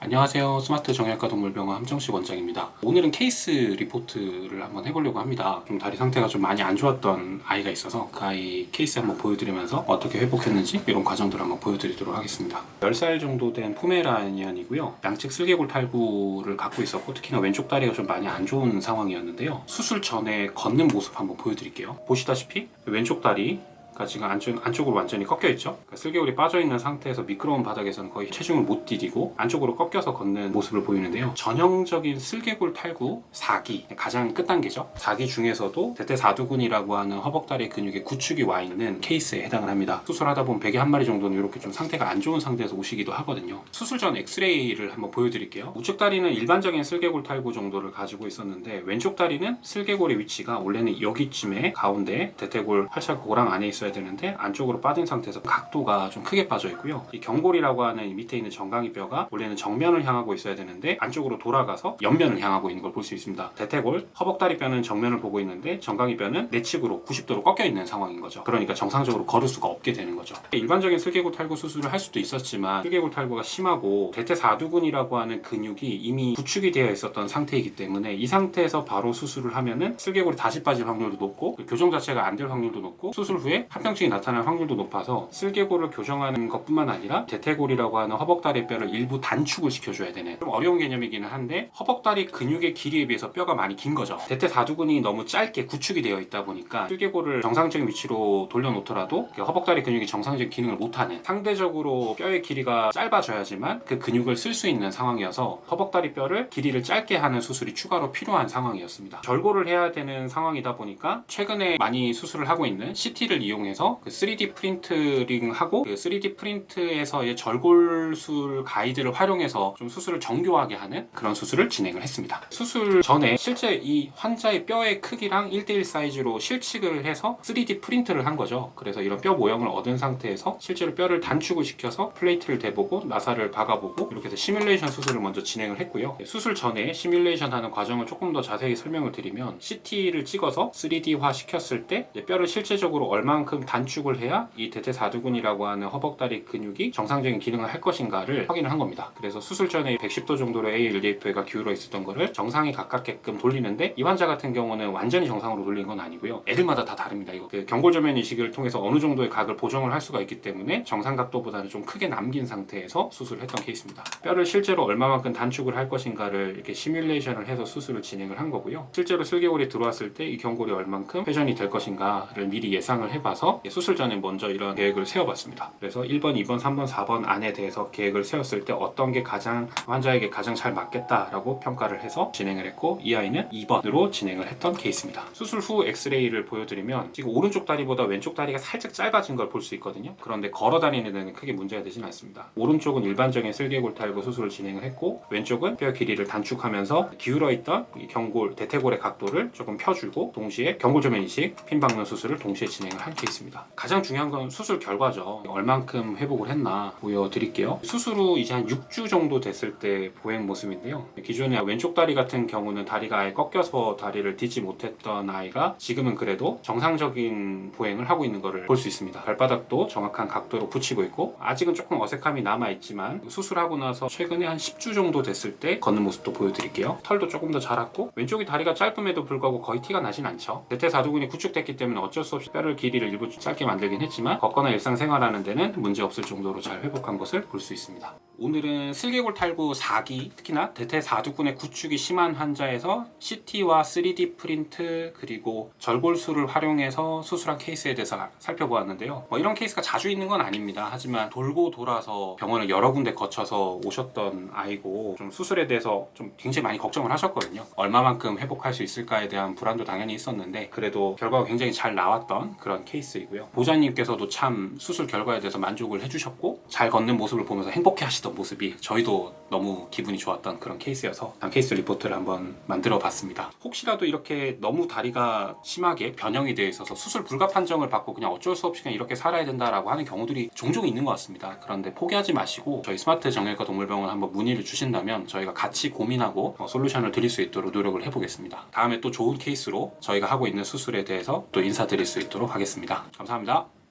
안녕하세요. 스마트 정형외과 동물병원 함정식 원장입니다. 오늘은 케이스 리포트를 한번 해보려고 합니다. 좀 다리 상태가 좀 많이 안 좋았던 아이가 있어서 그 아이 케이스 한번 보여드리면서 어떻게 회복했는지 이런 과정들을 한번 보여드리도록 하겠습니다. 10살 정도 된 포메라니안이고요. 양측 슬개골 탈구를 갖고 있었고 특히나 왼쪽 다리가 좀 많이 안 좋은 상황이었는데요. 수술 전에 걷는 모습 한번 보여드릴게요. 보시다시피 왼쪽 다리 지금 안쪽으로 완전히 꺾여 있죠. 슬개골이 빠져 있는 상태에서 미끄러운 바닥에서는 거의 체중을 못 디디고 안쪽으로 꺾여서 걷는 모습을 보이는데요. 전형적인 슬개골 탈구 4기, 가장 끝단계죠. 4기 중에서도 대퇴사두근이라고 하는 허벅다리 근육의 구축이 와 있는 케이스에 해당을 합니다. 수술하다 보면 100에 한 마리 정도는 이렇게 좀 상태가 안 좋은 상태에서 오시기도 하거든요. 수술 전 엑스레이를 한번 보여드릴게요. 우측 다리는 일반적인 슬개골 탈구 정도를 가지고 있었는데 왼쪽 다리는 슬개골의 위치가 원래는 여기쯤에 가운데 대퇴골 팔자골 고랑 안에 있어요. 되는데 안쪽으로 빠진 상태에서 각도가 좀 크게 빠져 있고요. 이 경골이라고 하는 이 밑에 있는 정강이 뼈가 원래는 정면을 향하고 있어야 되는데 안쪽으로 돌아가서 옆면을 향하고 있는 걸 볼 수 있습니다. 대퇴골, 허벅다리 뼈는 정면을 보고 있는데 정강이 뼈는 내측으로 90도로 꺾여 있는 상황인 거죠. 그러니까 정상적으로 걸을 수가 없게 되는 거죠. 일반적인 슬개골 탈구 수술을 할 수도 있었지만 슬개골 탈구가 심하고 대퇴사두근이라고 하는 근육이 이미 구축이 되어 있었던 상태이기 때문에 이 상태에서 바로 수술을 하면은 슬개골이 다시 빠질 확률도 높고 교정 자체가 안 될 확률도 높고 수술 후에 합병증이 나타날 확률도 높아서 슬개골을 교정하는 것뿐만 아니라 대퇴골이라고 하는 허벅다리 뼈를 일부 단축을 시켜줘야 되는 좀 어려운 개념이기는 한데 허벅다리 근육의 길이에 비해서 뼈가 많이 긴 거죠. 대퇴사두근이 너무 짧게 구축이 되어 있다 보니까 슬개골을 정상적인 위치로 돌려놓더라도 허벅다리 근육이 정상적인 기능을 못하는 상대적으로 뼈의 길이가 짧아져야지만 그 근육을 쓸 수 있는 상황이어서 허벅다리 뼈를 길이를 짧게 하는 수술이 추가로 필요한 상황이었습니다. 절골을 해야 되는 상황이다 보니까 최근에 많이 수술을 하고 있는 CT를 이용해서 그 3D 프린트링하고 그 3D 프린트에서의 절골술 가이드를 활용해서 좀 수술을 정교하게 하는 그런 수술을 진행을 했습니다. 수술 전에 실제 이 환자의 뼈의 크기랑 1:1 사이즈로 실측을 해서 3D 프린트를 한 거죠. 그래서 이런 뼈 모형을 얻은 상태에서 실제로 뼈를 단축을 시켜서 플레이트를 대보고 나사를 박아보고 이렇게 해서 시뮬레이션 수술을 먼저 진행을 했고요. 수술 전에 시뮬레이션 하는 과정을 조금 더 자세히 설명을 드리면 CT를 찍어서 3D화 시켰을 때 뼈를 실제적으로 얼만큼 단축을 해야 이 대퇴사두근이라고 하는 허벅다리 근육이 정상적인 기능을 할 것인가를 확인을 한 겁니다. 그래서 수술 전에 110도 정도로 ALDF가 기울어 있었던 거를 정상에 가깝게끔 돌리는데 이 환자 같은 경우는 완전히 정상으로 돌린 건 아니고요. 애들마다 다 다릅니다. 이거 경골조면 이식을 통해서 어느 정도의 각을 보정을 할 수가 있기 때문에 정상 각도보다는 좀 크게 남긴 상태에서 수술을 했던 케이스입니다. 뼈를 실제로 얼마만큼 단축을 할 것인가를 이렇게 시뮬레이션을 해서 수술을 진행을 한 거고요. 실제로 슬개골이 들어왔을 때 이 경골이 얼만큼 회전이 될 것인가를 미리 예상을 해봐서 수술 전에 먼저 이런 계획을 세워봤습니다. 그래서 1번, 2번, 3번, 4번 안에 대해서 계획을 세웠을 때 어떤 게 환자에게 가장 잘 맞겠다라고 평가를 해서 진행을 했고 이 아이는 2번으로 진행을 했던 케이스입니다. 수술 후 엑스레이를 보여드리면 지금 오른쪽 다리보다 왼쪽 다리가 살짝 짧아진 걸 볼 수 있거든요. 그런데 걸어 다니는 데는 크게 문제가 되지는 않습니다. 오른쪽은 일반적인 슬개골 탈구 수술을 진행을 했고 왼쪽은 뼈 길이를 단축하면서 기울어 있던 이 경골, 대퇴골의 각도를 조금 펴주고 동시에 경골조면 이식, 핀 박는 수술을 동시에 진행을 한 케이스입니다. 가장 중요한 건 수술 결과죠. 얼만큼 회복을 했나 보여드릴게요. 수술 후 이제 한 6주 정도 됐을 때 보행 모습인데요. 기존에 왼쪽 다리 같은 경우는 다리가 아예 꺾여서 다리를 딛지 못했던 아이가 지금은 그래도 정상적인 보행을 하고 있는 것을 볼 수 있습니다. 발바닥도 정확한 각도로 붙이고 있고 아직은 조금 어색함이 남아있지만 수술하고 나서 최근에 한 10주 정도 됐을 때 걷는 모습도 보여드릴게요. 털도 조금 더 자랐고 왼쪽이 다리가 짧음에도 불구하고 거의 티가 나진 않죠. 대퇴사두근이 구축됐기 때문에 어쩔 수 없이 뼈를 길이를 일부 짧게 만들긴 했지만 걷거나 일상생활하는 데는 문제없을 정도로 잘 회복한 것을 볼 수 있습니다. 오늘은 슬개골 탈구 4기, 특히나 대퇴사두근의 구축이 심한 환자에서 CT와 3D 프린트 그리고 절골술을 활용해서 수술한 케이스에 대해서 살펴보았는데요. 이런 케이스가 자주 있는 건 아닙니다. 하지만 돌고 돌아서 병원을 여러 군데 거쳐서 오셨던 아이고 좀 수술에 대해서 좀 굉장히 많이 걱정을 하셨거든요. 얼마만큼 회복할 수 있을까에 대한 불안도 당연히 있었는데 그래도 결과가 굉장히 잘 나왔던 그런 케이스이고요. 보호자님께서도 참 수술 결과에 대해서 만족을 해주셨고 잘 걷는 모습을 보면서 행복해 하시던 모습이 저희도 너무 기분이 좋았던 그런 케이스여서 케이스 리포트를 한번 만들어 봤습니다. 혹시라도 이렇게 너무 다리가 심하게 변형이 되어 있어서 수술 불가 판정을 받고 그냥 어쩔 수 없이 그냥 이렇게 살아야 된다라고 하는 경우들이 종종 있는 것 같습니다. 그런데 포기하지 마시고 저희 스마트 정형외과 동물병원 한번 문의를 주신다면 저희가 같이 고민하고 솔루션을 드릴 수 있도록 노력을 해보겠습니다. 다음에 또 좋은 케이스로 저희가 하고 있는 수술에 대해서 또 인사드릴 수 있도록 하겠습니다. 감사합니다.